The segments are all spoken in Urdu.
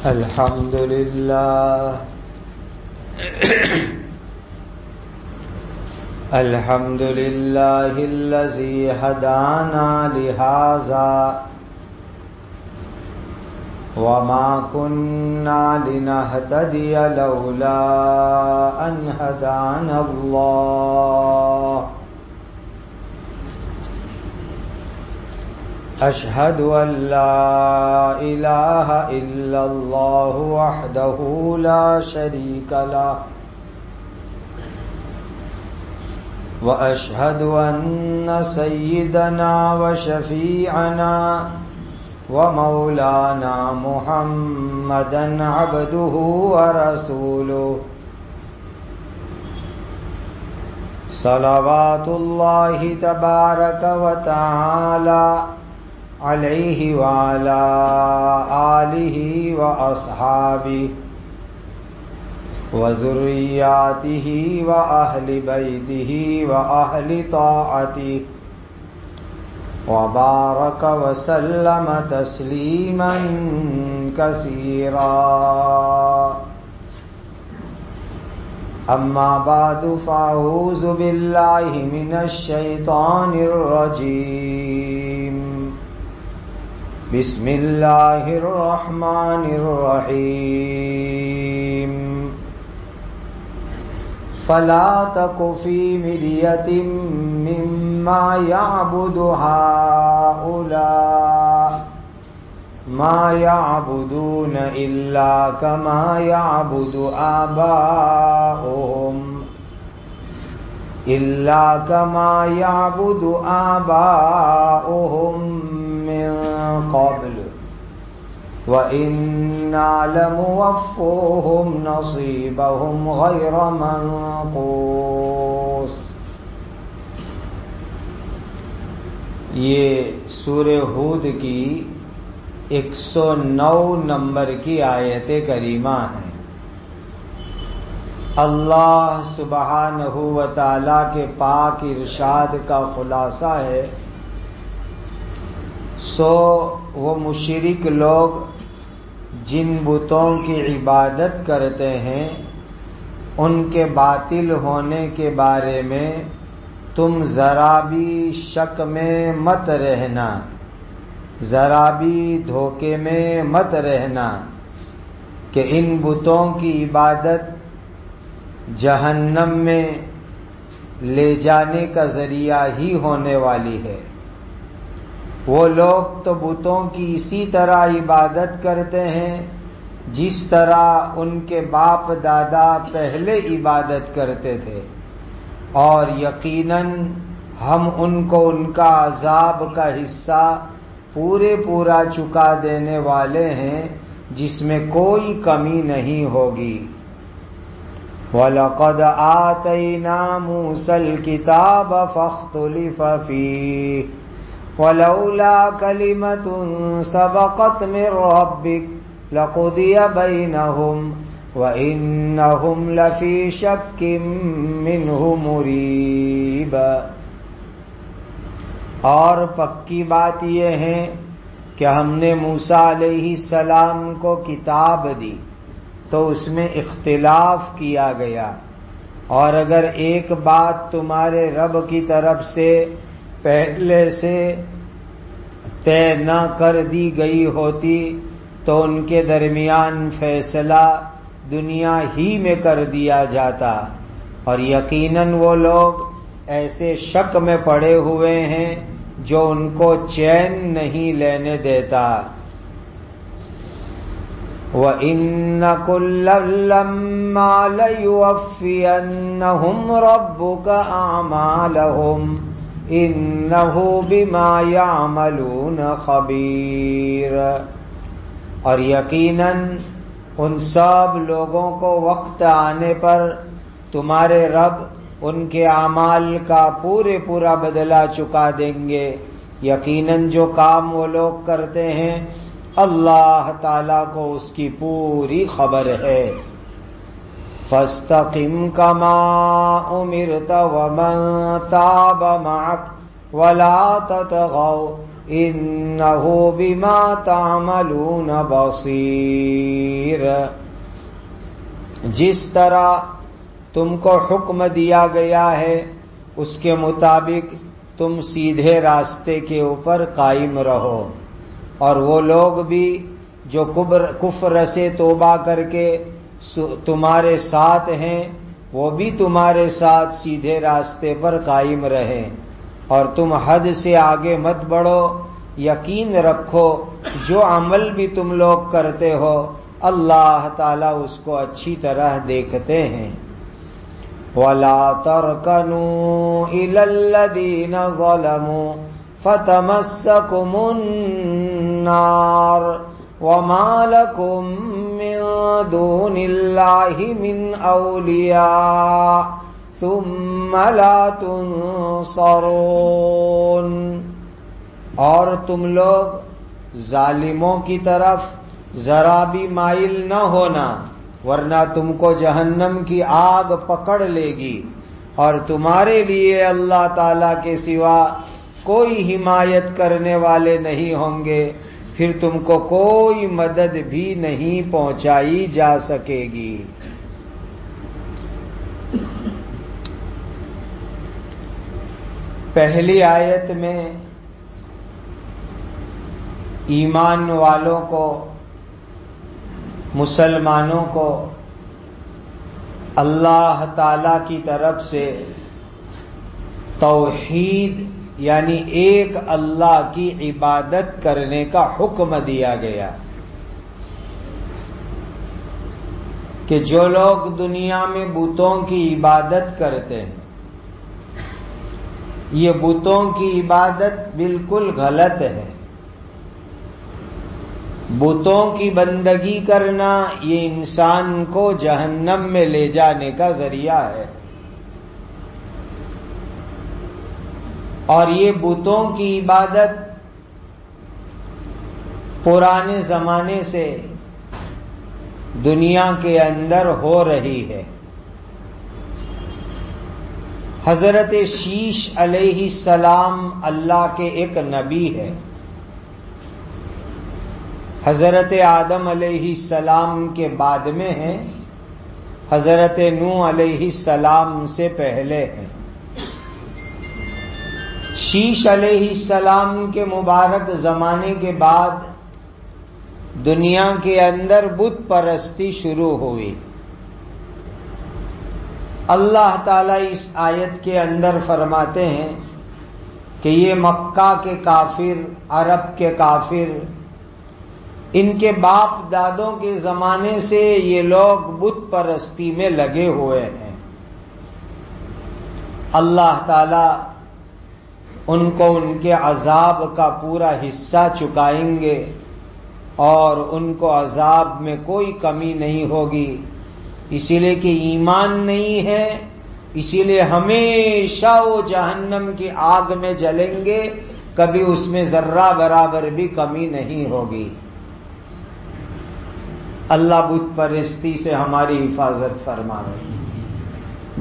الحمد لله الحمد لله الذي هدانا لهذا وما كنا لنهتدي لولا أن هدانا الله أشهد أن لا إله إلا الله وحده لا شريك له وأشهد أن سيدنا وشفيعنا ومولانا محمدا عبده ورسوله صلوات الله تبارك وتعالى عليه وعلى آله وأصحابه وذرياته وأهل بيته وأهل طاعته وبارك وسلم تسليما كثيرا أما بعد فأعوذ بالله من الشيطان الرجيم بسم الله الرحمن الرحيم فلا تك في مرية مما يعبد هؤلاء ما يعبدون إلا كما يعبد آباؤهم من قبل وَإِنَّا لَمُوَفُّوهُمْ نَصِيبَهُمْ غَيْرَ مَنْقُوصٍ۔ یہ سورہ ہود کی 109 نمبر کی آیت کریمہ ہے۔ اللہ سبحانہ و تعالی کے پاک ارشاد کا خلاصہ ہے، سو وہ مشرک لوگ جن بتوں کی عبادت کرتے ہیں ان کے باطل ہونے کے بارے میں تم ذرا بھی شک میں مت رہنا، ذرا بھی دھوکے میں مت رہنا کہ ان بتوں کی عبادت جہنم میں لے جانے کا ذریعہ ہی ہونے والی ہے۔ وہ لوگ تو بتوں کی اسی طرح عبادت کرتے ہیں جس طرح ان کے باپ دادا پہلے عبادت کرتے تھے، اور یقیناً ہم ان کو ان کا عذاب کا حصہ پورا چکا دینے والے ہیں جس میں کوئی کمی نہیں ہوگی۔ وَلَقَدْ آتَيْنَا مُوسَى الْكِتَابَ فَاخْتُلِفَ فِيهِ وَلَوْلَا كَلِمَةٌ سَبَقَتْ مِنْ رَبِّكَ لَقُضِيَ بَيْنَهُمْ وَإِنَّهُمْ لَفِي شَكٍّ مِّنْهُ مُرِيبٍ۔ اور پکی بات یہ ہے کہ ہم نے موسیٰ علیہ السلام کو کتاب دی تو اس میں اختلاف کیا گیا، اور اگر ایک بات تمہارے رب کی طرف سے پہلے سے طے نہ کر دی گئی ہوتی تو ان کے درمیان فیصلہ دنیا ہی میں کر دیا جاتا، اور یقیناً وہ لوگ ایسے شک میں پڑے ہوئے ہیں جو ان کو چین نہیں لینے دیتا۔ وَإِنَّ كُلًّا لَّمَّا لَيُوَفِّيَنَّهُمْ رَبُّكَ أَعْمَالَهُمْ إِنَّهُ بِمَا يَعْمَلُونَ خَبِيرٌ۔ اور یقیناً ان سب لوگوں کو وقت آنے پر تمہارے رب ان کے اعمال کا پورا بدلہ چکا دیں گے، یقیناً جو کام وہ لوگ کرتے ہیں اللہ تعالیٰ کو اس کی پوری خبر ہے۔ فاستقم کما امرت ومن تاب معك ولا تطغوا إنه بما تعملون بصیر۔ جس طرح تم کو حکم دیا گیا ہے اس کے مطابق تم سیدھے راستے کے اوپر قائم رہو، اور وہ لوگ بھی جو کفر سے توبہ کر کے تمہارے ساتھ ہیں وہ بھی تمہارے ساتھ سیدھے راستے پر قائم رہیں، اور تم حد سے آگے مت بڑھو۔ یقین رکھو جو عمل بھی تم لوگ کرتے ہو اللہ تعالیٰ اس کو اچھی طرح دیکھتے ہیں۔ وَلَا تَرْكَنُوا إِلَى الَّذِينَ ظَلَمُوا فَتَمَسَّكُمُ النَّارُ وَمَا لَكُم مِّن دُونِ اللَّهِ مِنْ أَوْلِيَاءَ ثُمَّ لَا تُنصَرُونَ۔ اور تم لوگ ظالموں کی طرف ذرا بھی مائل نہ ہونا، ورنہ تم کو جہنم کی آگ پکڑ لے گی، اور تمہارے لیے اللہ تعالی کے سوا کوئی حمایت کرنے والے نہیں ہوں گے، پھر تم کو کوئی مدد بھی نہیں پہنچائی جا سکے گی۔ پہلی آیت میں ایمان والوں کو، مسلمانوں کو اللہ تعالی کی طرف سے توحید یعنی ایک اللہ کی عبادت کرنے کا حکم دیا گیا کہ جو لوگ دنیا میں بتوں کی عبادت کرتے ہیں، یہ بتوں کی عبادت بالکل غلط ہے۔ بتوں کی بندگی کرنا یہ انسان کو جہنم میں لے جانے کا ذریعہ ہے، اور یہ بتوں کی عبادت پرانے زمانے سے دنیا کے اندر ہو رہی ہے۔ حضرت شیش علیہ السلام اللہ کے ایک نبی ہے، حضرت آدم علیہ السلام کے بعد میں ہیں، حضرت نوح علیہ السلام سے پہلے ہیں۔ شیش علیہ السلام کے مبارک زمانے کے بعد دنیا کے اندر بت پرستی شروع ہوئی۔ اللہ تعالیٰ اس آیت کے اندر فرماتے ہیں کہ یہ مکہ کے کافر، عرب کے کافر، ان کے باپ دادوں کے زمانے سے یہ لوگ بت پرستی میں لگے ہوئے ہیں۔ اللہ تعالی ان کو ان کے عذاب کا پورا حصہ چکائیں گے، اور ان کو عذاب میں کوئی کمی نہیں ہوگی، اسی لیے کہ ایمان نہیں ہے، اسی لیے ہمیشہ وہ جہنم کی آگ میں جلیں گے، کبھی اس میں ذرہ برابر بھی کمی نہیں ہوگی۔ اللہ بت پرستی سے ہماری حفاظت فرماوے،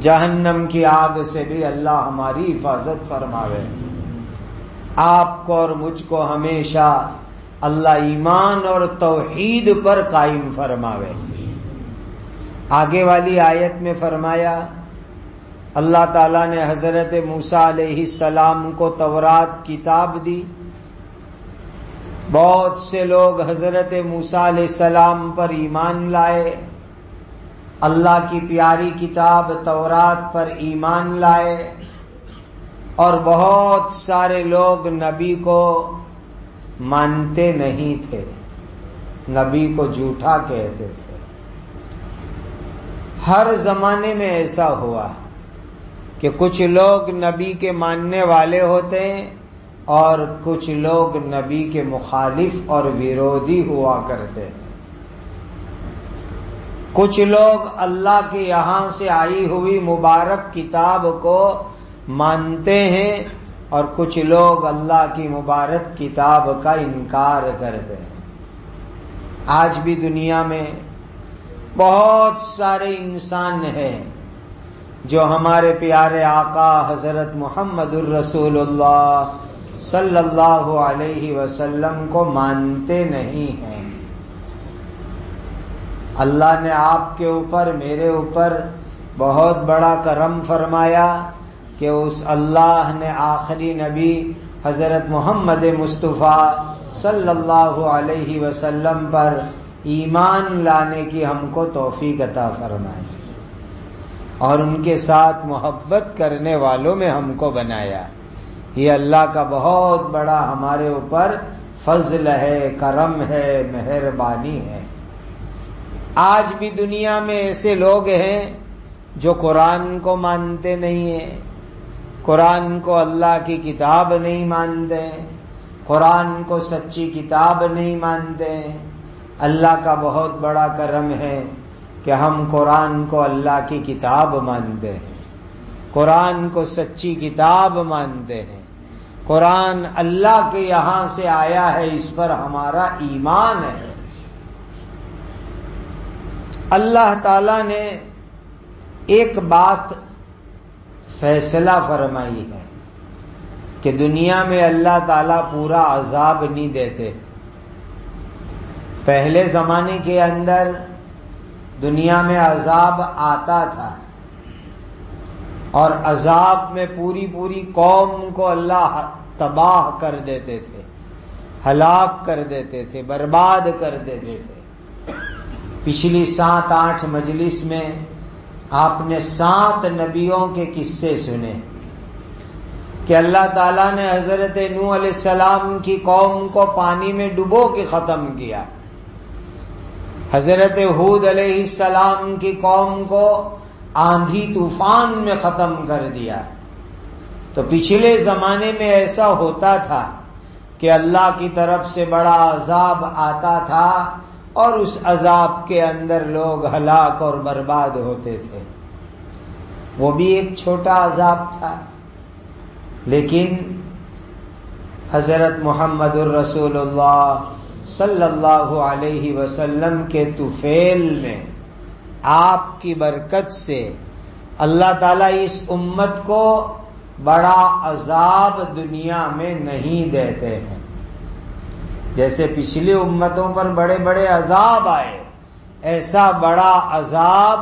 جہنم کی آگ سے بھی اللہ ہماری حفاظت فرماوے۔ آپ کو اور مجھ کو ہمیشہ اللہ ایمان اور توحید پر قائم فرماوے۔ آگے والی آیت میں فرمایا اللہ تعالیٰ نے حضرت موسیٰ علیہ السلام کو تورات کتاب دی، بہت سے لوگ حضرت موسیٰ علیہ السلام پر ایمان لائے، اللہ کی پیاری کتاب تورات پر ایمان لائے، اور بہت سارے لوگ نبی کو مانتے نہیں تھے، نبی کو جھوٹا کہتے تھے۔ ہر زمانے میں ایسا ہوا کہ کچھ لوگ نبی کے ماننے والے ہوتے ہیں اور کچھ لوگ نبی کے مخالف اور ویرودھی ہوا کرتے ہیں۔ کچھ لوگ اللہ کے یہاں سے آئی ہوئی مبارک کتاب کو مانتے ہیں اور کچھ لوگ اللہ کی مبارک کتاب کا انکار کرتے ہیں۔ آج بھی دنیا میں بہت سارے انسان ہیں جو ہمارے پیارے آقا حضرت محمد الرسول اللہ صلی اللہ علیہ وسلم کو مانتے نہیں ہیں۔ اللہ نے آپ کے اوپر، میرے اوپر بہت بڑا کرم فرمایا کہ اس اللہ نے آخری نبی حضرت محمد مصطفیٰ صلی اللہ علیہ وسلم پر ایمان لانے کی ہم کو توفیق عطا فرمائی اور ان کے ساتھ محبت کرنے والوں میں ہم کو بنایا۔ یہ اللہ کا بہت بڑا ہمارے اوپر فضل ہے، کرم ہے، مہربانی ہے۔ آج بھی دنیا میں ایسے لوگ ہیں جو قرآن کو مانتے نہیں ہیں، قرآن کو اللہ کی کتاب نہیں مانتے، قرآن کو سچی کتاب نہیں مانتے۔ اللہ کا بہت بڑا کرم ہے کہ ہم قرآن کو اللہ کی کتاب مانتے ہیں، قرآن کو سچی کتاب مانتے ہیں، قرآن اللہ کے یہاں سے آیا ہے، اس پر ہمارا ایمان ہے۔ اللہ تعالی نے ایک بات فیصلہ فرمائی ہے کہ دنیا میں اللہ تعالیٰ پورا عذاب نہیں دیتے۔ پہلے زمانے کے اندر دنیا میں عذاب آتا تھا اور عذاب میں پوری پوری قوم کو اللہ تباہ کر دیتے تھے، ہلاک کر دیتے تھے، برباد کر دیتے تھے۔ پچھلی 7-8 مجلس میں آپ نے 7 نبیوں کے قصے سنے کہ اللہ تعالیٰ نے حضرت نوح علیہ السلام کی قوم کو پانی میں ڈبو کے ختم کیا، حضرت ہود علیہ السلام کی قوم کو آندھی طوفان میں ختم کر دیا۔ تو پچھلے زمانے میں ایسا ہوتا تھا کہ اللہ کی طرف سے بڑا عذاب آتا تھا اور اس عذاب کے اندر لوگ ہلاک اور برباد ہوتے تھے۔ وہ بھی ایک چھوٹا عذاب تھا، لیکن حضرت محمد الرسول اللہ صلی اللہ علیہ وسلم کے طفیل میں آپ کی برکت سے اللہ تعالیٰ اس امت کو بڑا عذاب دنیا میں نہیں دیتے ہیں۔ جیسے پچھلی امتوں پر بڑے بڑے عذاب آئے، ایسا بڑا عذاب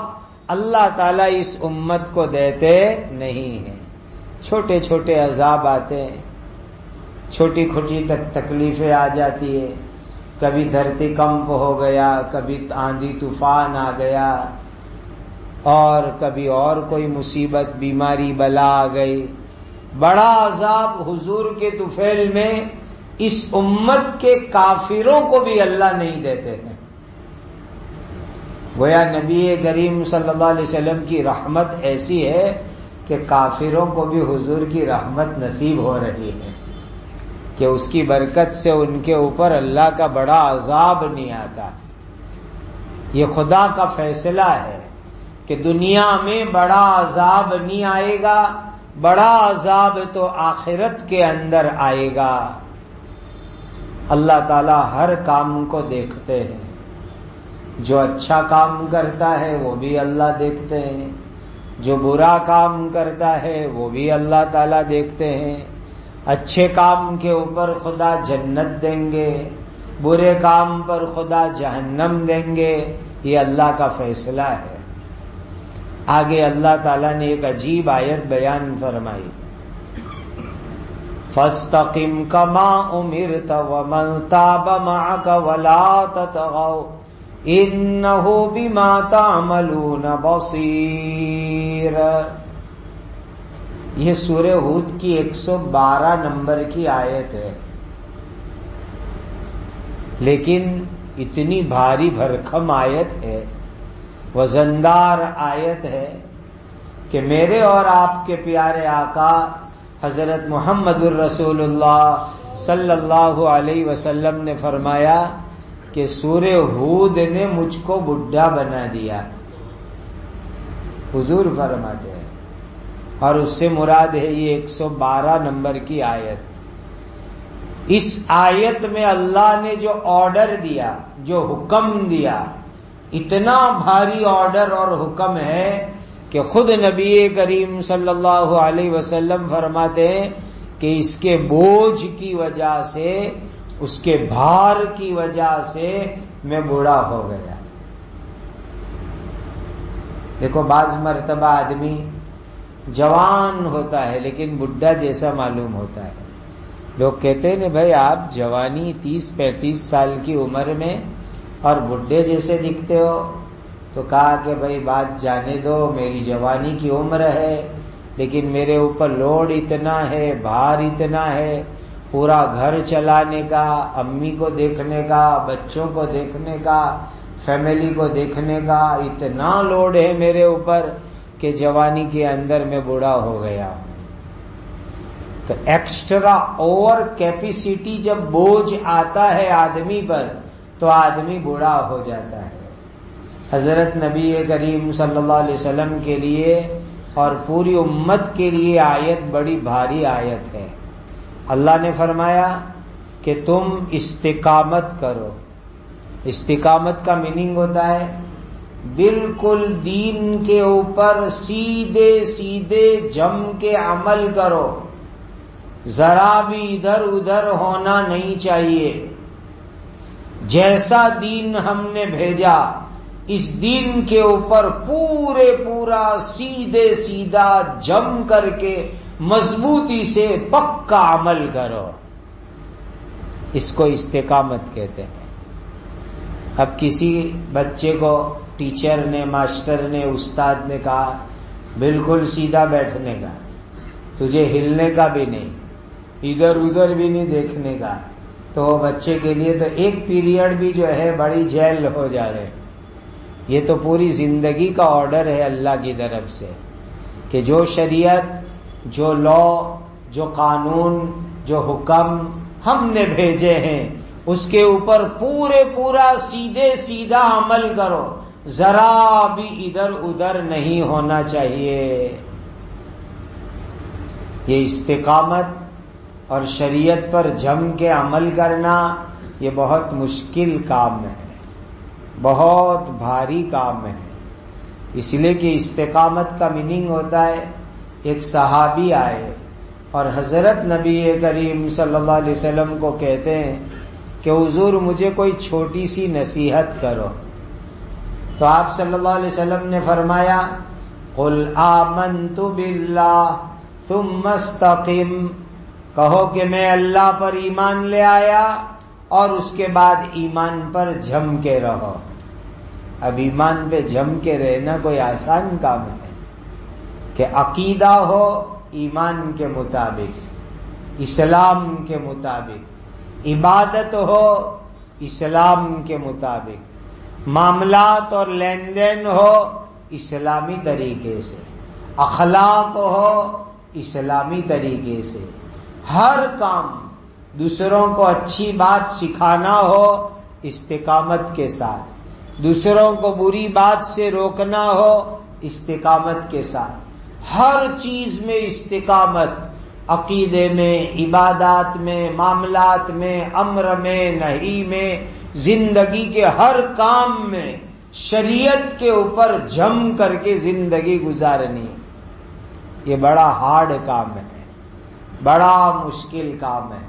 اللہ تعالیٰ اس امت کو دیتے نہیں ہیں۔ چھوٹے چھوٹے عذاب آتے ہیں، چھوٹی کھوٹی تکلیفیں آ جاتی ہے، کبھی دھرتی کمپ ہو گیا، کبھی آندھی طوفان آ گیا، اور کبھی اور کوئی مصیبت، بیماری، بلا آ گئی۔ بڑا عذاب حضور کے طفیل میں اس امت کے کافروں کو بھی اللہ نہیں دیتے ہیں۔ گویا نبی کریم صلی اللہ علیہ وسلم کی رحمت ایسی ہے کہ کافروں کو بھی حضور کی رحمت نصیب ہو رہی ہے کہ اس کی برکت سے ان کے اوپر اللہ کا بڑا عذاب نہیں آتا۔ یہ خدا کا فیصلہ ہے کہ دنیا میں بڑا عذاب نہیں آئے گا، بڑا عذاب تو آخرت کے اندر آئے گا۔ اللہ تعالیٰ ہر کام کو دیکھتے ہیں، جو اچھا کام کرتا ہے وہ بھی اللہ دیکھتے ہیں، جو برا کام کرتا ہے وہ بھی اللہ تعالیٰ دیکھتے ہیں۔ اچھے کام کے اوپر خدا جنت دیں گے، برے کام پر خدا جہنم دیں گے، یہ اللہ کا فیصلہ ہے۔ آگے اللہ تعالیٰ نے ایک عجیب آیت بیان فرمائی، فَاسْتَقِمْ كَمَا أُمِرْتَ وَمَنْ تَابَ مَعَكَ وَلَا تَطْغَوْا إِنَّهُ بِمَا تَعْمَلُونَ بَصِيرٌ۔ یہ سورہ ہود کی 112 نمبر کی آیت ہے، لیکن اتنی بھاری بھرکم آیت ہے، وزندار آیت ہے کہ میرے اور آپ کے پیارے آقا حضرت محمد الرسول اللہ صلی اللہ علیہ وسلم نے فرمایا کہ سورہ ہود نے مجھ کو بڈھا بنا دیا، حضور فرماتے ہیں، اور اس سے مراد ہے یہ 112 نمبر کی آیت۔ اس آیت میں اللہ نے جو آرڈر دیا، جو حکم دیا، اتنا بھاری آرڈر اور حکم ہے کہ خود نبی کریم صلی اللہ علیہ وسلم فرماتے ہیں کہ اس کے بوجھ کی وجہ سے، اس کے بھار کی وجہ سے میں بوڑھا ہو گیا۔ دیکھو بعض مرتبہ آدمی جوان ہوتا ہے لیکن بڈھا جیسا معلوم ہوتا ہے۔ لوگ کہتے ہیں بھائی آپ جوانی 30-35 سال کی عمر میں اور بڈھے جیسے دکھتے ہو، تو کہا کہ بھائی بات جانے دو، میری جوانی کی عمر ہے لیکن میرے اوپر لوڈ اتنا ہے، بھار اتنا ہے، پورا گھر چلانے کا، امی کو دیکھنے کا، بچوں کو دیکھنے کا، فیملی کو دیکھنے کا اتنا لوڈ ہے میرے اوپر کہ جوانی کے اندر میں بوڑھا ہو گیا۔ تو ایکسٹرا اوور کیپیسٹی جب بوجھ آتا ہے آدمی پر تو آدمی بوڑھا ہو جاتا ہے۔ حضرت نبی کریم صلی اللہ علیہ وسلم کے لیے اور پوری امت کے لیے آیت بڑی بھاری آیت ہے۔ اللہ نے فرمایا کہ تم استقامت کرو۔ استقامت کا میننگ ہوتا ہے بالکل دین کے اوپر سیدھے سیدھے جم کے عمل کرو، ذرا بھی ادھر ادھر ہونا نہیں چاہیے۔ جیسا دین ہم نے بھیجا اس دین کے اوپر پورا سیدھے سیدھا جم کر کے مضبوطی سے پکا عمل کرو۔ اس کو استقامت کہتے ہیں۔ اب کسی بچے کو ٹیچر نے، ماسٹر نے، استاد نے کہا بالکل سیدھا بیٹھنے کا، تجھے ہلنے کا بھی نہیں، ادھر ادھر بھی نہیں دیکھنے کا، تو وہ بچے کے لیے تو ایک پیریڈ بھی جو ہے بڑی جیل ہو جا رہے۔ یہ تو پوری زندگی کا آرڈر ہے اللہ کی طرف سے کہ جو شریعت، جو لا، جو قانون، جو حکم ہم نے بھیجے ہیں اس کے اوپر پورا سیدھے سیدھا عمل کرو، ذرا بھی ادھر ادھر نہیں ہونا چاہیے۔ یہ استقامت اور شریعت پر جم کے عمل کرنا یہ بہت مشکل کام ہے، بہت بھاری کام ہے۔ اس لیے کہ استقامت کا میننگ ہوتا ہے، ایک صحابی آئے اور حضرت نبی کریم صلی اللہ علیہ وسلم کو کہتے ہیں کہ حضور مجھے کوئی چھوٹی سی نصیحت کرو۔ تو آپ صلی اللہ علیہ وسلم نے فرمایا قل آمنت باللہ ثم استقم، کہو کہ میں اللہ پر ایمان لے آیا اور اس کے بعد ایمان پر جم کے رہو۔ اب ایمان پہ جم کے رہنا کوئی آسان کام ہے کہ عقیدہ ہو ایمان کے مطابق، اسلام کے مطابق، عبادت ہو اسلام کے مطابق، معاملات اور لین دین ہو اسلامی طریقے سے، اخلاق ہو اسلامی طریقے سے، ہر کام دوسروں کو اچھی بات سکھانا ہو استقامت کے ساتھ، دوسروں کو بری بات سے روکنا ہو استقامت کے ساتھ، ہر چیز میں استقامت، عقیدے میں، عبادات میں، معاملات میں، امر میں، نہی میں، زندگی کے ہر کام میں شریعت کے اوپر جم کر کے زندگی گزارنی۔ یہ بڑا ہارڈ کام ہے، بڑا مشکل کام ہے۔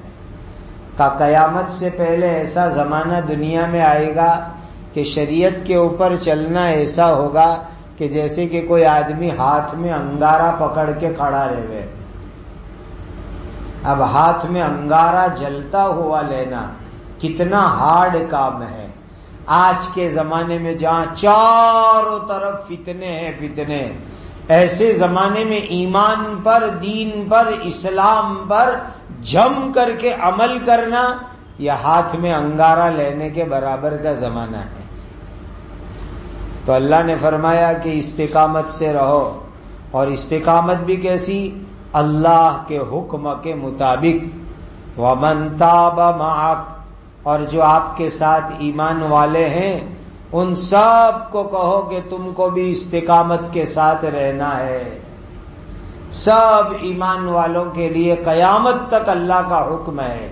قیامت سے پہلے ایسا زمانہ دنیا میں آئے گا کہ شریعت کے اوپر چلنا ایسا ہوگا کہ جیسے کہ کوئی آدمی ہاتھ میں انگارہ پکڑ کے کھڑا رہے۔ اب ہاتھ میں انگارہ جلتا ہوا لینا کتنا ہارڈ کام ہے۔ آج کے زمانے میں جہاں چاروں طرف فتنے ہیں فتنے، ایسے زمانے میں ایمان پر، دین پر، اسلام پر جم کر کے عمل کرنا یہ ہاتھ میں انگارہ لینے کے برابر کا زمانہ ہے۔ تو اللہ نے فرمایا کہ استقامت سے رہو، اور استقامت بھی کیسی؟ اللہ کے حکم کے مطابق۔ وَمَن تَابَ مَعَكَ، اور جو آپ کے ساتھ ایمان والے ہیں ان سب کو کہو کہ تم کو بھی استقامت کے ساتھ رہنا ہے۔ سب ایمان والوں کے لیے قیامت تک اللہ کا حکم ہے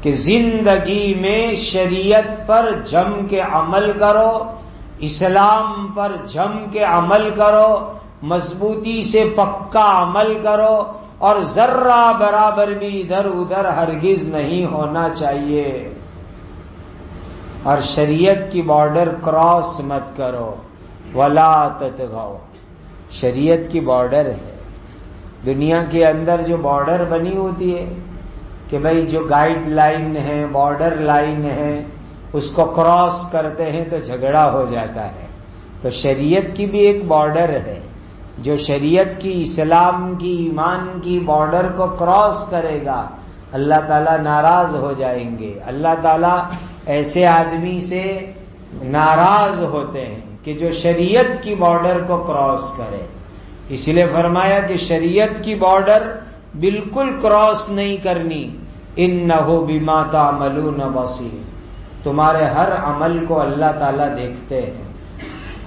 کہ زندگی میں شریعت پر جم کے عمل کرو، اسلام پر جم کے عمل کرو، مضبوطی سے پکا عمل کرو، اور ذرہ برابر بھی ادھر ادھر ہرگز نہیں ہونا چاہیے. اور شریعت کی بارڈر کراس مت کرو. ولا تطغوا، شریعت کی بارڈر ہے. دنیا کے اندر جو بارڈر بنی ہوتی ہے کہ بھئی جو گائیڈ لائن ہے، بارڈر لائن ہے، اس کو کراس کرتے ہیں تو جھگڑا ہو جاتا ہے. تو شریعت کی بھی ایک بارڈر ہے. جو شریعت کی، اسلام کی، ایمان کی بارڈر کو کراس کرے گا اللہ تعالیٰ ناراض ہو جائیں گے. اللہ تعالیٰ ایسے آدمی سے ناراض ہوتے ہیں کہ جو شریعت کی بارڈر کو کراس کرے. اس لیے فرمایا کہ شریعت کی بارڈر بالکل کراس نہیں کرنی. انہ بما تعملون بصیر، تمہارے ہر عمل کو اللہ تعالیٰ دیکھتے ہیں،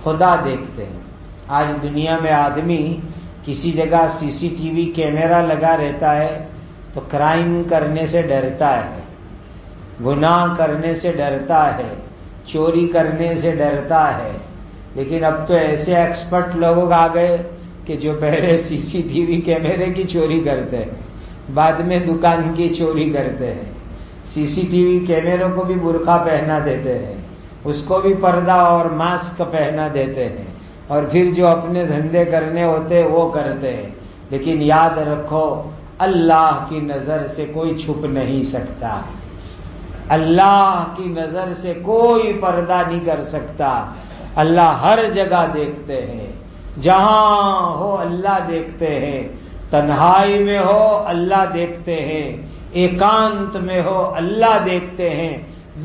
خدا دیکھتے ہیں. آج دنیا میں آدمی کسی جگہ سی سی ٹی وی کیمرہ لگا رہتا ہے تو کرائم کرنے سے ڈرتا ہے، گناہ کرنے سے ڈرتا ہے، چوری کرنے سے ڈرتا ہے. لیکن اب تو ایسے ایکسپرٹ لوگ آ گئے کہ جو پہلے سی سی ٹی وی کیمرے کی چوری کرتے ہیں، بعد میں دکان کی چوری کرتے ہیں. سی سی ٹی وی کیمروں کو بھی برقع پہنا دیتے ہیں، اس کو بھی پردہ اور ماسک پہنا دیتے ہیں، اور پھر جو اپنے دھندے کرنے ہوتے ہیں وہ کرتے ہیں. لیکن یاد رکھو اللہ کی نظر سے کوئی چھپ نہیں سکتا، اللہ کی نظر سے کوئی پردہ نہیں کر سکتا. اللہ ہر جگہ دیکھتے ہیں، جہاں ہو اللہ دیکھتے ہیں. تنہائی میں ہو اللہ دیکھتے ہیں، ایکانت میں ہو اللہ دیکھتے ہیں.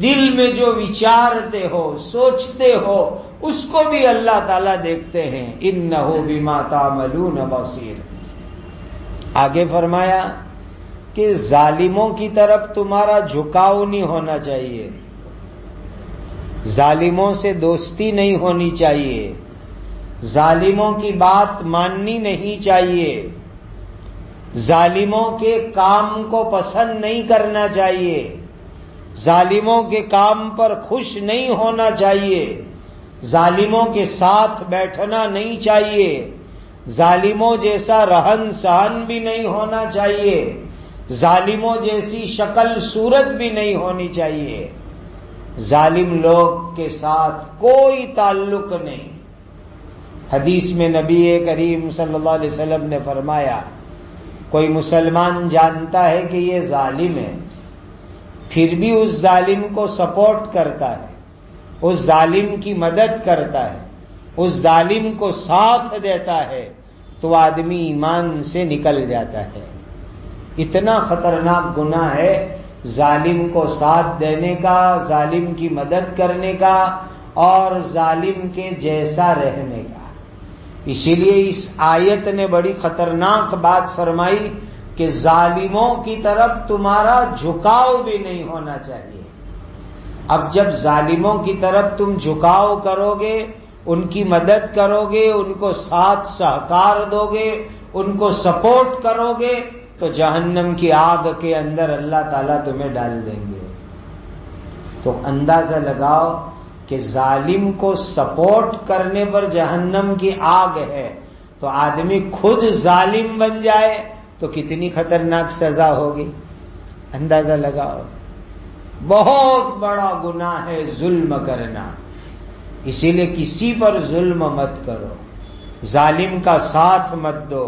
دل میں جو وچارتے ہو، سوچتے ہو، اس کو بھی اللہ تعالیٰ دیکھتے ہیں. انہ بما تعملون بصیر. آگے فرمایا کہ ظالموں کی طرف تمہارا جھکاؤ نہیں ہونا چاہیے، ظالموں سے دوستی نہیں ہونی چاہیے، ظالموں کی بات ماننی نہیں چاہیے، ظالموں کے کام کو پسند نہیں کرنا چاہیے، ظالموں کے کام پر خوش نہیں ہونا چاہیے، ظالموں کے ساتھ بیٹھنا نہیں چاہیے، ظالموں جیسا رہن سہن بھی نہیں ہونا چاہیے، ظالموں جیسی شکل صورت بھی نہیں ہونی چاہیے. ظالم لوگ کے ساتھ کوئی تعلق نہیں. حدیث میں نبی کریم صلی اللہ علیہ وسلم نے فرمایا کوئی مسلمان جانتا ہے کہ یہ ظالم ہے، پھر بھی اس ظالم کو سپورٹ کرتا ہے، اس ظالم کی مدد کرتا ہے، اس ظالم کو ساتھ دیتا ہے، تو آدمی ایمان سے نکل جاتا ہے. اتنا خطرناک گناہ ہے ظالم کو ساتھ دینے کا، ظالم کی مدد کرنے کا اور ظالم کے جیسا رہنے کا. اسی لیے اس آیت نے بڑی خطرناک بات فرمائی کہ ظالموں کی طرف تمہارا جھکاؤ بھی نہیں ہونا چاہیے. اب جب ظالموں کی طرف تم جھکاؤ کرو گے، ان کی مدد کرو گے، ان کو ساتھ سہکار دو گے، ان کو سپورٹ کرو گے، تو جہنم کی آگ کے اندر اللہ تعالیٰ تمہیں ڈال دیں گے. تو اندازہ لگاؤ کہ ظالم کو سپورٹ کرنے پر جہنم کی آگ ہے، تو آدمی خود ظالم بن جائے تو کتنی خطرناک سزا ہوگی. اندازہ لگاؤ. بہت بڑا گناہ ہے ظلم کرنا. اسی لیے کسی پر ظلم مت کرو، ظالم کا ساتھ مت دو،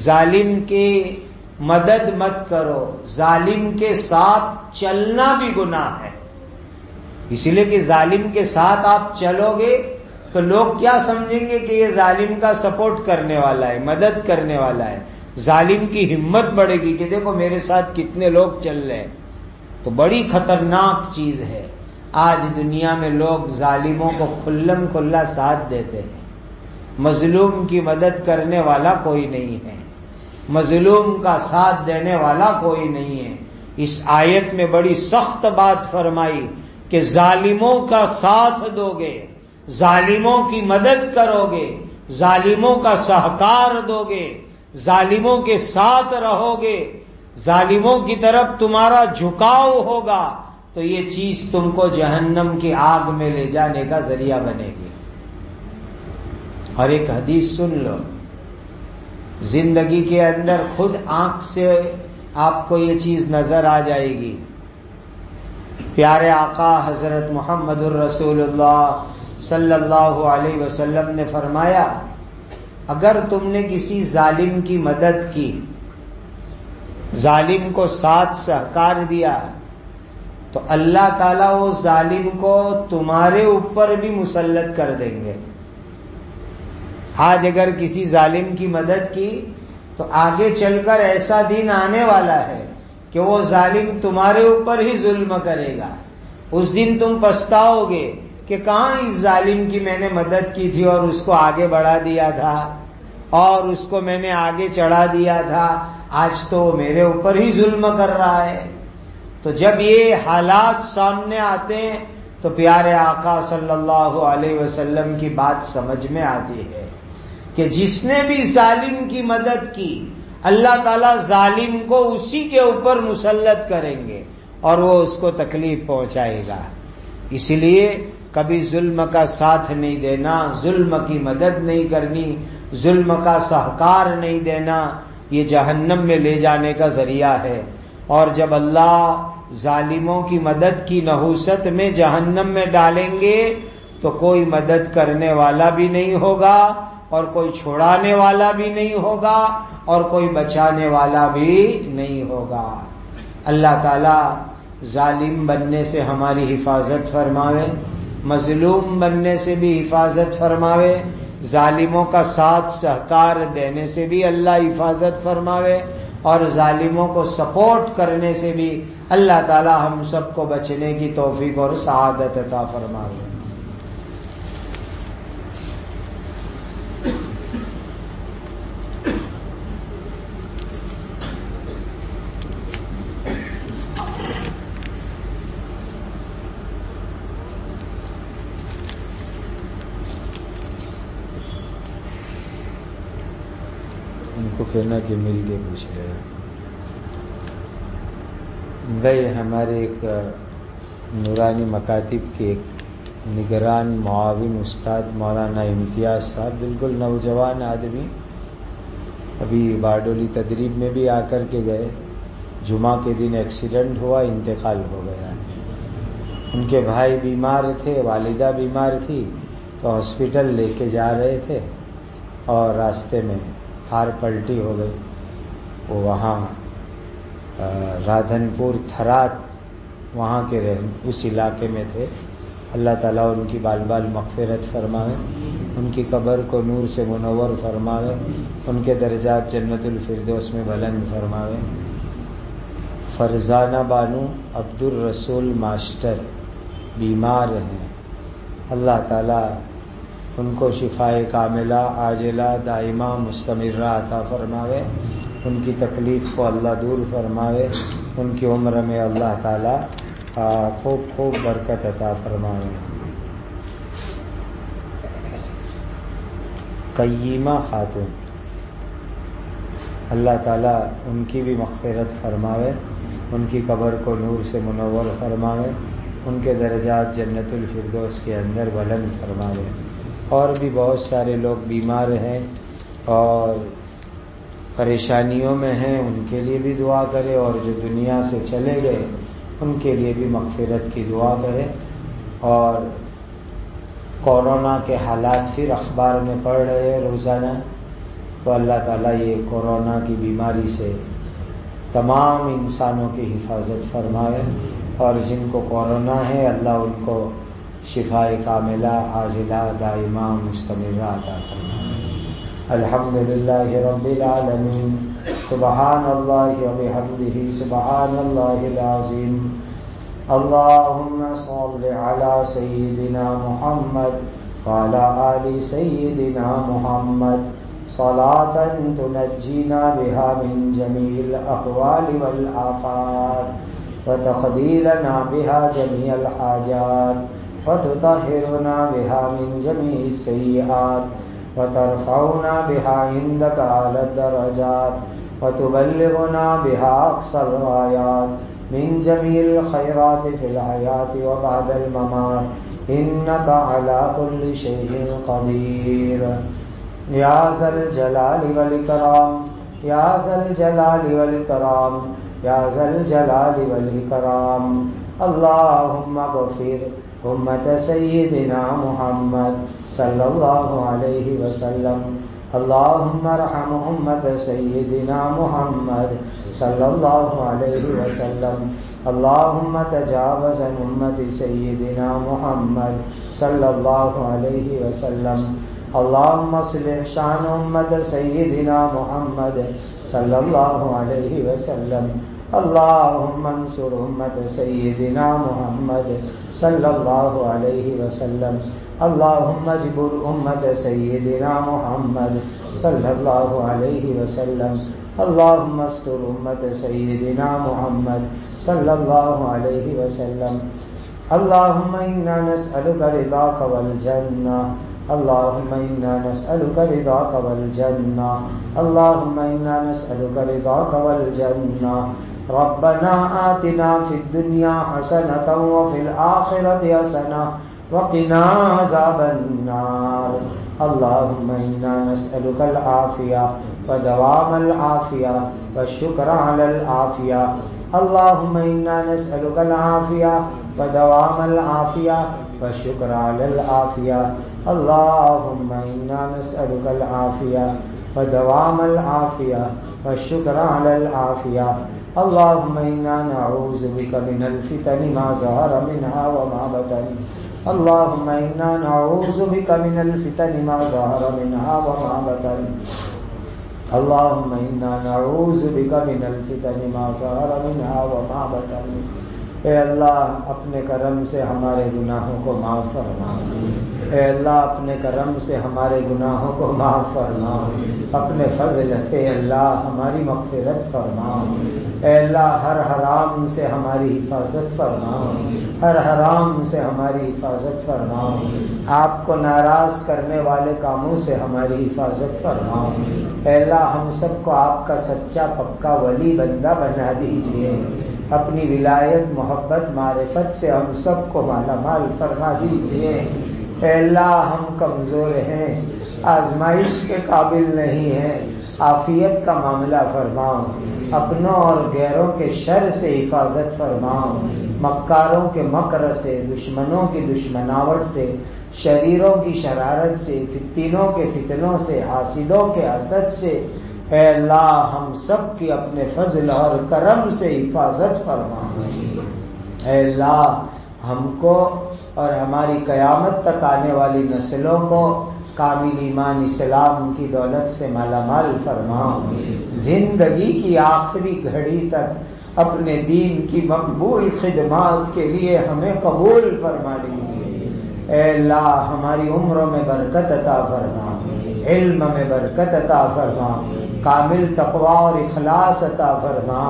ظالم کی مدد مت کرو، ظالم کے ساتھ چلنا بھی گناہ ہے. اسی لیے کہ ظالم کے ساتھ آپ چلو گے تو لوگ کیا سمجھیں گے کہ یہ ظالم کا سپورٹ کرنے والا ہے، مدد کرنے والا ہے. ظالم کی ہمت بڑھے گی کہ دیکھو میرے ساتھ کتنے لوگ چل رہے ہیں. تو بڑی خطرناک چیز ہے. آج دنیا میں لوگ ظالموں کو کھلم کھلا ساتھ دیتے ہیں. مظلوم کی مدد کرنے والا کوئی نہیں ہے، مظلوم کا ساتھ دینے والا کوئی نہیں ہے. اس آیت میں بڑی سخت بات فرمائی کہ ظالموں کا ساتھ دو گے، ظالموں کی مدد کرو گے، ظالموں کا سہکار دو گے، ظالموں کے ساتھ رہو گے، ظالموں کی طرف تمہارا جھکاؤ ہوگا، تو یہ چیز تم کو جہنم کی آگ میں لے جانے کا ذریعہ بنے گی. اور ایک حدیث سن لو، زندگی کے اندر خود آنکھ سے آپ کو یہ چیز نظر آ جائے گی۔ پیارے آقا حضرت محمد الرسول اللہ صلی اللہ علیہ وسلم نے فرمایا، اگر تم نے کسی ظالم کی مدد کی، ظالم کو ساتھ سہکار دیا، تو اللہ تعالیٰ اس ظالم کو تمہارے اوپر بھی مسلط کر دیں گے۔ آج اگر کسی ظالم کی مدد کی تو آگے چل کر ایسا دن آنے والا ہے کہ وہ ظالم تمہارے اوپر ہی ظلم کرے گا۔ اس دن تم پچھتاؤ گے کہ کہاں اس ظالم کی میں نے مدد کی تھی اور اس کو آگے بڑھا دیا تھا اور اس کو میں نے آگے چڑھا دیا تھا، آج تو وہ میرے اوپر ہی ظلم کر رہا ہے۔ تو جب یہ حالات سامنے آتے ہیں تو پیارے آقا صلی اللہ علیہ وسلم کی بات سمجھ میں آتی ہے کہ جس نے بھی ظالم کی مدد کی، اللہ تعالیٰ ظالم کو اسی کے اوپر مسلط کریں گے اور وہ اس کو تکلیف پہنچائے گا۔ اس لیے کبھی ظلم کا ساتھ نہیں دینا، ظلم کی مدد نہیں کرنی، ظلم کا سہکار نہیں دینا، یہ جہنم میں لے جانے کا ذریعہ ہے۔ اور جب اللہ ظالموں کی مدد کی نحوست میں جہنم میں ڈالیں گے تو کوئی مدد کرنے والا بھی نہیں ہوگا اور کوئی چھوڑانے والا بھی نہیں ہوگا اور کوئی بچانے والا بھی نہیں ہوگا۔ اللہ تعالیٰ ظالم بننے سے ہماری حفاظت فرماوے، مظلوم بننے سے بھی حفاظت فرماوے، ظالموں کا ساتھ سہکار دینے سے بھی اللہ حفاظت فرماوے، اور ظالموں کو سپورٹ کرنے سے بھی اللہ تعالیٰ ہم سب کو بچنے کی توفیق اور سعادت عطا فرماوے۔ ان کو کہنا کہ مل کے پوچھ رہے ہیں بھائی، ہمارے ایک نورانی مکاتب کے ایک نگران معاون استاد مولانا امتیاز صاحب، بالکل نوجوان آدمی، ابھی باڈولی تدریب میں بھی آ کر کے گئے، جمعہ کے دن ایکسیڈنٹ ہوا، انتقال ہو گیا۔ ان کے بھائی بیمار تھے، والدہ بیمار تھی، تو ہاسپٹل لے کے جا رہے تھے اور راستے میں کار پلٹی ہو گئی۔ وہ وہاں رادھن پور تھرات وہاں کے اس علاقے میں تھے۔ اللہ تعالیٰ ان کی بال بال مغفرت فرمائے، ان کی قبر کو نور سے منور فرمائے، ان کے درجات جنت الفردوس میں بلند فرمائے۔ فرزانہ بانو عبد الرسول ماسٹر بیمار ہیں، اللہ تعالیٰ ان کو شفائے کاملہ عاجلہ دائمہ مستمرہ عطا فرماوے، ان کی تکلیف کو اللہ دور فرماوے، ان کی عمر میں اللہ تعالیٰ خوب خوب برکت عطا فرماوے۔ قیمہ خاتون، اللہ تعالیٰ ان کی بھی مغفرت فرماوے، ان کی قبر کو نور سے منور فرماوے، ان کے درجات جنت الفردوس کے اندر بلند فرماوے۔ اور بھی بہت سارے لوگ بیمار ہیں اور پریشانیوں میں ہیں، ان کے لیے بھی دعا کرے، اور جو دنیا سے چلے گئے ان کے لیے بھی مغفرت کی دعا کرے۔ اور کورونا کے حالات پھر اخبار میں پڑھ رہے ہیں روزانہ، تو اللہ تعالیٰ یہ کورونا کی بیماری سے تمام انسانوں کی حفاظت فرمائے، اور جن کو کورونا ہے اللہ ان کو شفائے کاملہ عاجلہ دائمہ مستمرہ عطا فرمائے۔ الحمدللہ رب العالمین، سبحان اللہ وبحمدہ سبحان اللہ العظیم۔ اللہم صل علی سیدنا محمد وعلی آل سیدنا محمد صلاۃ تنجینا بہا من جمیع الاحوال والآفات وتقضی لنا بہا جمیع الحاجات وتطہرنا بہا من جمیع السیئات وترفعنا بہا عندک اعلی الدرجات وتبلغنا بہا اقصى الغایات من جمیع الخیرات فی الحیاة وبعد الممات انک علی کل شیء قدیر۔ یا ذا الجلال والاکرام یا ذا الجلال والاکرام یا ذا الجلال والاکرام اللہم اغفر امت سیدنا محمد صلی اللہ علیہ وسلم اللہم ارحم امت سیدنا محمد صلی اللہ علیہ وسلم اللہم تجاوز عن امت سیدنا محمد صلی اللہ علیہ وسلم اللہم اصلح شان امت سیدنا محمد صلی اللہ علیہ وسلم اللہم انصر امت سیدنا محمد صلی اللہ علیہ وسلم اللہم اجبر امت سیدنا محمد صلی اللہ علیہ وسلم اللہم استر امت سیدنا محمد صلی اللہ علیہ وسلم اللہم انا نسألک رضاک والجنہ اللہم انا نسألک رضاک والجنہ اللہم انا نسألک رضاک والجنہ ربنا آتنا فی الدنیا حسنة وفی الآخرة حسنة وقنا عذاب النار اللہم انا نسألک العافیہ ودوام العافیہ والشکر علی العافیہ اللہم انا نسألک العافیہ ودوام العافیہ والشکر علی العافیہ اللہم انا نسألک العافیہ ودوام العافیہ والشکر علی العافیہ اللہم انا نعوذ بک من الفتن ما ظہر منها وما بطن اللہم انا نعوذ بک من الفتن ما ظہر منها وما بطن اللہم انا نعوذ بک من الفتن ما ظہر منها وما بطن اے اللہ اپنے کرم سے ہمارے گناہوں کو معاف فرما اے اللہ اپنے کرم سے ہمارے گناہوں کو معاف فرما اپنے فضل سے اللہ ہماری مغفرت فرما اے اللہ ہر حرام سے ہماری حفاظت فرما ہر حرام سے ہماری حفاظت فرما آپ کو ناراض کرنے والے کاموں سے ہماری حفاظت فرما اے اللہ ہم سب کو آپ کا سچا پکا ولی بندہ بنا دیجیے اپنی ولایت محبت معرفت سے ہم سب کو مالا مال فرما دیجیے اے اللہ ہم کمزور ہیں آزمائش کے قابل نہیں ہیں عافیت کا معاملہ فرماؤ اپنوں اور غیروں کے شر سے حفاظت فرماؤ مکاروں کے مکر سے دشمنوں کی دشمناوٹ سے شریروں کی شرارت سے فتنوں کے فتنوں سے حاسدوں کے حسد سے اے اللہ ہم سب کی اپنے فضل اور کرم سے حفاظت فرما اے اللہ ہم کو اور ہماری قیامت تک آنے والی نسلوں کو کامل ایمان اسلام کی دولت سے مالا مال فرما زندگی کی آخری گھڑی تک اپنے دین کی مقبول خدمات کے لیے ہمیں قبول فرما لیجیے اے اللہ ہماری عمروں میں برکت عطا فرما علم میں برکت عطا فرما کامل تقوی اور اخلاص عطا فرما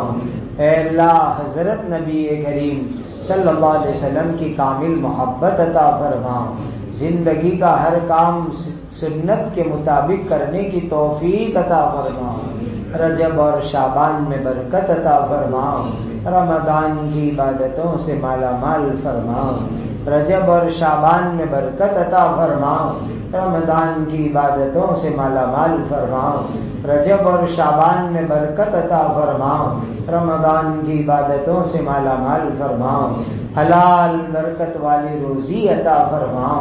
اے اللہ حضرت نبی کریم صلی اللہ علیہ وسلم کی کامل محبت عطا فرما زندگی کا ہر کام سنت کے مطابق کرنے کی توفیق عطا فرما رجب اور شعبان میں برکت عطا فرما رمضان کی عبادتوں سے مالا مال فرما رجب اور شعبان میں برکت عطا فرما رمضان کی عبادتوں سے مالا مال فرما رجب اور شعبان میں برکت عطا فرما رمضان کی عبادتوں سے مالا مال فرما حلال برکت والی روزی عطا فرما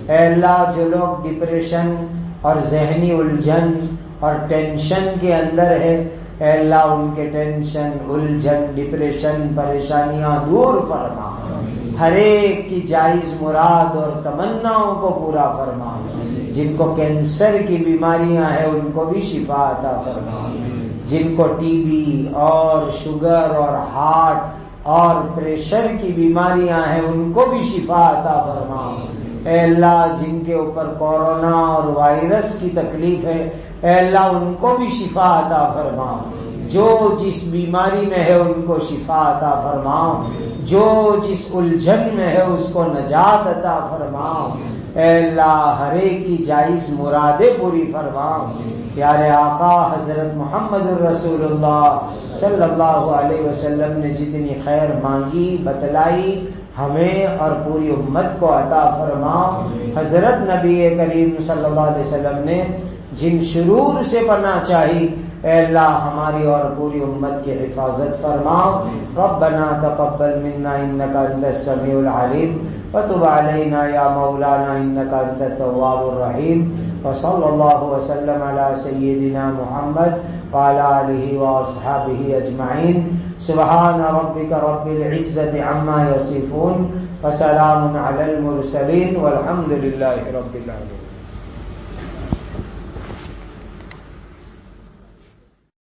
اے اللہ جو لوگ ڈپریشن اور ذہنی الجھن اور ٹینشن کے اندر ہے اے اللہ ان کے ٹینشن الجھن ڈپریشن پریشانیاں دور فرما ہر ایک کی جائز مراد اور تمناؤں کو پورا فرما جن کو کینسر کی بیماریاں ہیں ان کو بھی شفا عطا فرما جن کو ٹی بی اور شوگر اور ہارٹ اور پریشر کی بیماریاں ہیں ان کو بھی شفا عطا فرما اے اللہ جن کے اوپر کورونا اور وائرس کی تکلیف ہے اے اللہ ان کو بھی شفا عطا فرما جو جس بیماری میں ہے ان کو شفا عطا فرما جو جس الجھن میں ہے اس کو نجات عطا فرما اے اللہ ہر ایک کی جائز مرادیں پوری فرما پیارے آقا حضرت محمد الرسول اللہ صلی اللہ علیہ وسلم نے جتنی خیر مانگی بتلائی ہمیں اور پوری امت کو عطا فرما حضرت نبی کریم صلی اللہ علیہ وسلم نے جن شرور سے پناہ چاہی اے اللہ ہماری اور پوری امت کی حفاظت فرماؤ. ربنا تقبل منا انك انت السميع العليم وتب علينا يا مولانا انك انت التواب الرحيم. وصلى الله وسلم على سيدنا محمد وعلى اله واصحابه اجمعين. سبحان ربك رب العزة عما يصفون وسلام على المرسلين والحمد لله رب العالمين.